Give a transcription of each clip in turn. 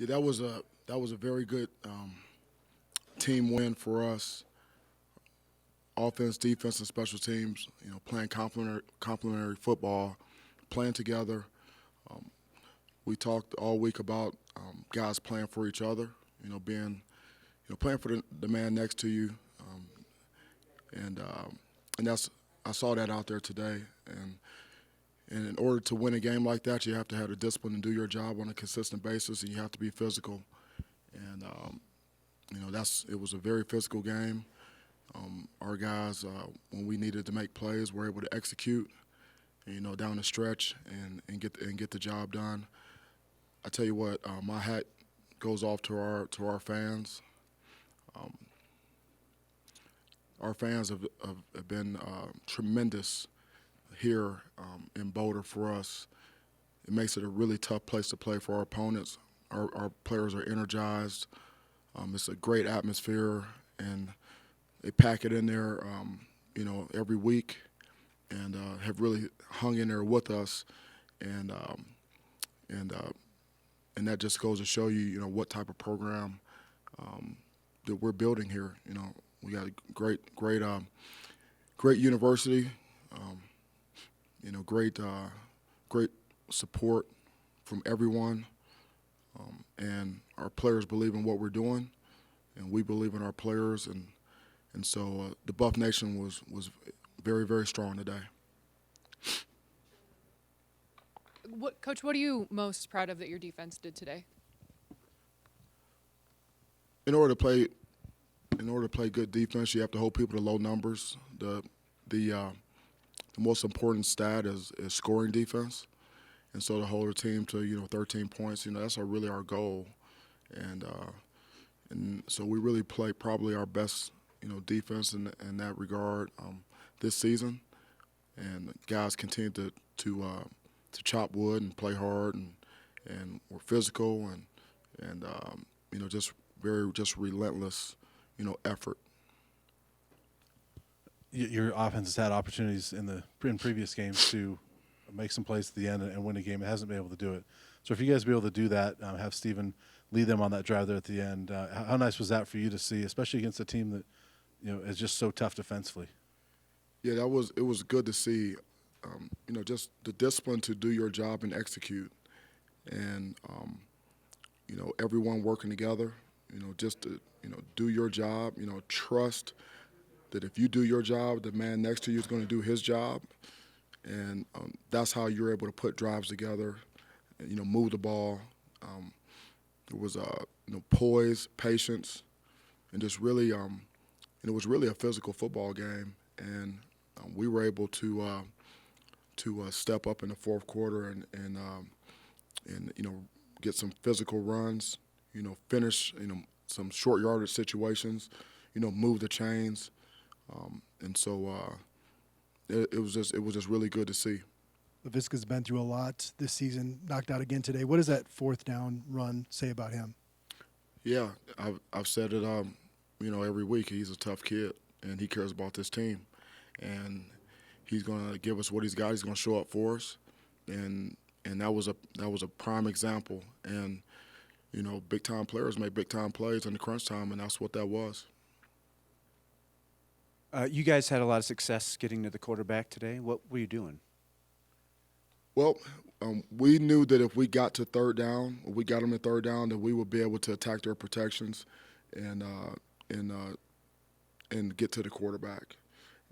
Yeah, that was a very good team win for us. Offense, defense, and special teams. Playing complementary football, playing together. We talked all week about guys playing for each other. Being playing for the man next to you, and that's I saw that out there today. And in order to win a game like that, you have to have the discipline and do your job on a consistent basis, and you have to be physical. And it was a very physical game. Our guys, when we needed to make plays, were able to execute. Down the stretch and get the job done. I tell you what, my hat goes off to our fans. Our fans have been tremendous here in Boulder for us. It makes it a really tough place to play for our opponents. Our players are energized. It's a great atmosphere, and they pack it in there, every week, and have really hung in there with us, and that just goes to show you, what type of program that we're building here. We got a great university. Great support from everyone, and our players believe in what we're doing, and we believe in our players, and so the Buff Nation was very, very strong today. Coach, what are you most proud of that your defense did today? In order to play good defense, you have to hold people to low numbers. The most important stat is scoring defense, and so to hold a team to 13 points, that's really our goal, and so we really play probably our best defense in that regard this season, and guys continue to chop wood and play hard, and we're physical and just relentless effort. Your offense has had opportunities in previous games to make some plays at the end and win a game. It hasn't been able to do it. So if you guys be able to do that, have Steven lead them on that drive there at the end, how nice was that for you to see, especially against a team that is just so tough defensively? Yeah, it was good to see. Just the discipline to do your job and execute, and everyone working together. Just to do your job. Trust that if you do your job, the man next to you is going to do his job, and that's how you're able to put drives together, and, move the ball. It was poise, patience, and just really, it was really a physical football game, and we were able to step up in the fourth quarter and get some physical runs, finish some short yardage situations, move the chains. And so it was just really good to see. Laviska's been through a lot this season, knocked out again today. What does that fourth down run say about him? Yeah, I've said it every week. He's a tough kid, and he cares about this team. And he's going to give us what he's got. He's going to show up for us. And that was a prime example. And, big-time players make big-time plays in the crunch time, and that's what that was. You guys had a lot of success getting to the quarterback today. What were you doing? Well, we knew that if we got to third down, or we got them to third down, that we would be able to attack their protections and get to the quarterback.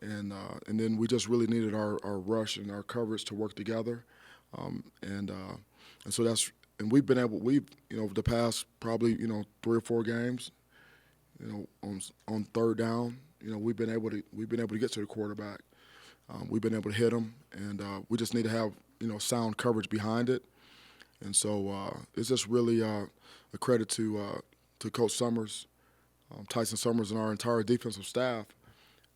And then we just really needed our rush and our coverage to work together. And so we've the past probably 3 or 4 games, on third down, we've been able to get to the quarterback. We've been able to hit them, and we just need to have sound coverage behind it. And so it's just really a credit to Coach Summers, Tyson Summers, and our entire defensive staff.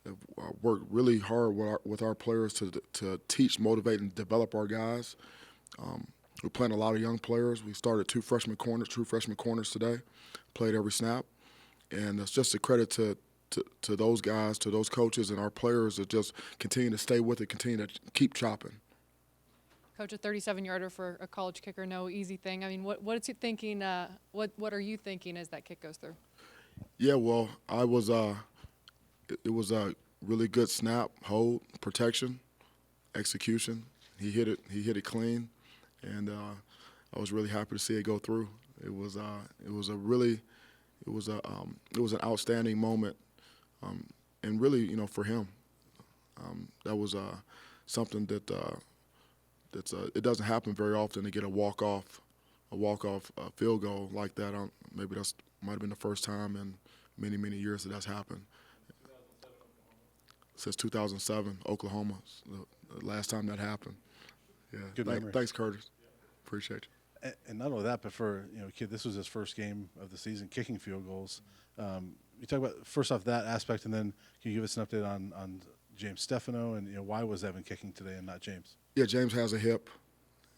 Have worked really hard with our players to teach, motivate, and develop our guys. We're playing a lot of young players. We started true freshman corners today, played every snap. And it's just a credit to those guys, to those coaches, and our players that just continue to stay with it, continue to keep chopping. Coach, a 37-yarder for a college kicker, no easy thing. I mean, what's you thinking? What are you thinking as that kick goes through? Yeah, well, it was a really good snap, hold, protection, execution. He hit it clean, and I was really happy to see it go through. It was an outstanding moment, and really, for him, that was something that it doesn't happen very often to get a walk-off field goal like that. Maybe that's might have been the first time in many years that's happened. Since 2007, Oklahoma, the last time that happened. Yeah. Good memory. Thanks, Curtis. Appreciate you. And not only that, but for kid, this was his first game of the season kicking field goals. You talk about first off that aspect, and then can you give us an update on James Stefano and why was Evan kicking today and not James? Yeah, James has a hip,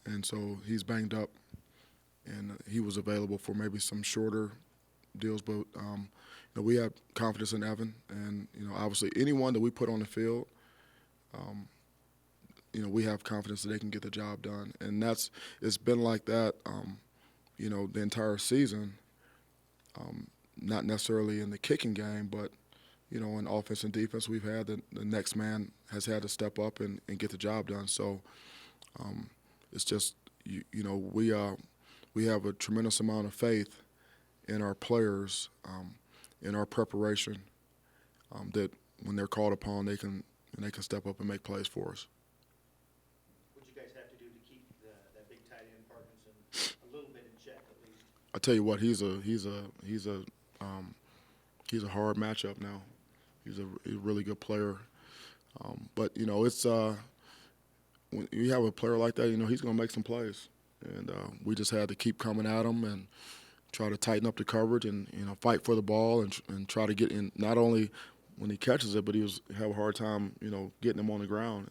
and so he's banged up, and he was available for maybe some shorter deals. But we have confidence in Evan, and obviously anyone that we put on the field, we have confidence that they can get the job done, and it's been like that, the entire season. Not necessarily in the kicking game, but in offense and defense, we've had the next man has had to step up and get the job done. So it's just we have a tremendous amount of faith in our players, in our preparation, that when they're called upon, they can step up and make plays for us. What you guys have to do to keep that big tight end Parkinson a little bit in check at least? I tell you what, he's a hard matchup now. He's a really good player, but it's when you have a player like that, he's going to make some plays, and we just had to keep coming at him and try to tighten up the coverage and fight for the ball and try to get in. Not only when he catches it, but he have a hard time getting him on the ground,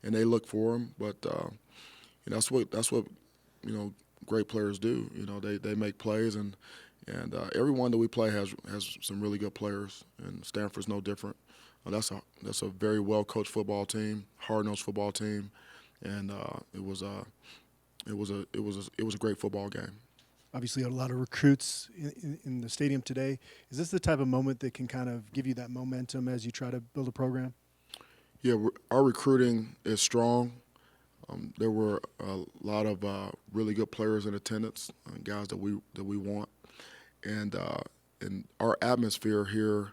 and they look for him, but that's what great players do. They make plays and everyone that we play has some really good players, and Stanford's no different. That's a very well coached football team, hard-nosed football team, and it was a great football game. Obviously, a lot of recruits in the stadium today. Is this the type of moment that can kind of give you that momentum as you try to build a program? Yeah, our recruiting is strong. There were a lot of really good players in attendance, guys that we want. And our atmosphere here,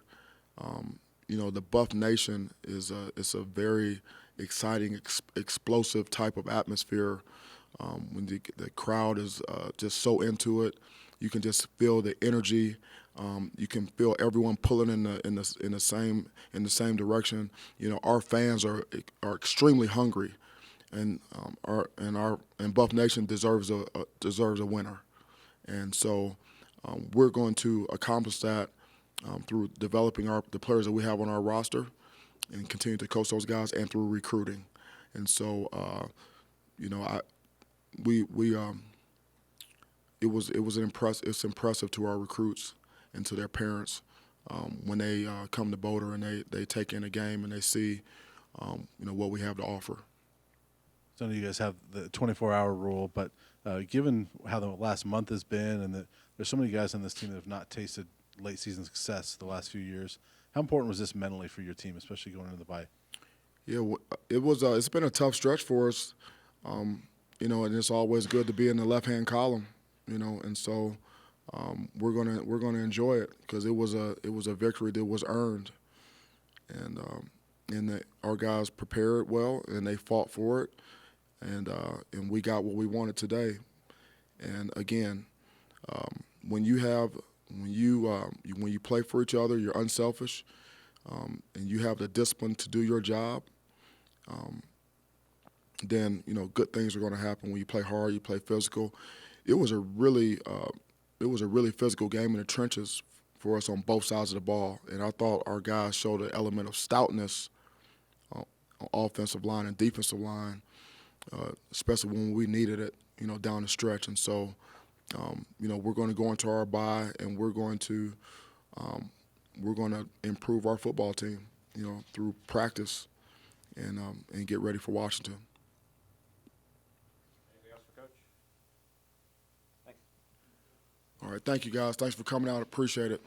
the Buff Nation it's a very exciting, explosive type of atmosphere. When the crowd is just so into it, you can just feel the energy. You can feel everyone pulling in the same direction. Our fans are extremely hungry, and Buff Nation deserves a winner, and so. We're going to accomplish that through developing the players that we have on our roster and continue to coach those guys and through recruiting. And so, it's impressive to our recruits and to their parents when they come to Boulder and they take in a game and they see what we have to offer. So I know you guys have the 24-hour rule, but given how the last month has been and that there's so many guys on this team that have not tasted late season success the last few years, how important was this mentally for your team, especially going into the bye? Yeah, it was. It's been a tough stretch for us, and it's always good to be in the left-hand column, and so we're gonna enjoy it because it was a victory that was earned, and our guys prepared well and they fought for it. And we got what we wanted today. And again, when you play for each other, you're unselfish, and you have the discipline to do your job. Then good things are going to happen when you play hard, you play physical. It was a really physical game in the trenches for us on both sides of the ball, and I thought our guys showed an element of stoutness on offensive line and defensive line. Especially when we needed it, down the stretch. And so, we're going to go into our bye and we're going to improve our football team, through practice and get ready for Washington. All right, thank you guys. Thanks for coming out. Appreciate it.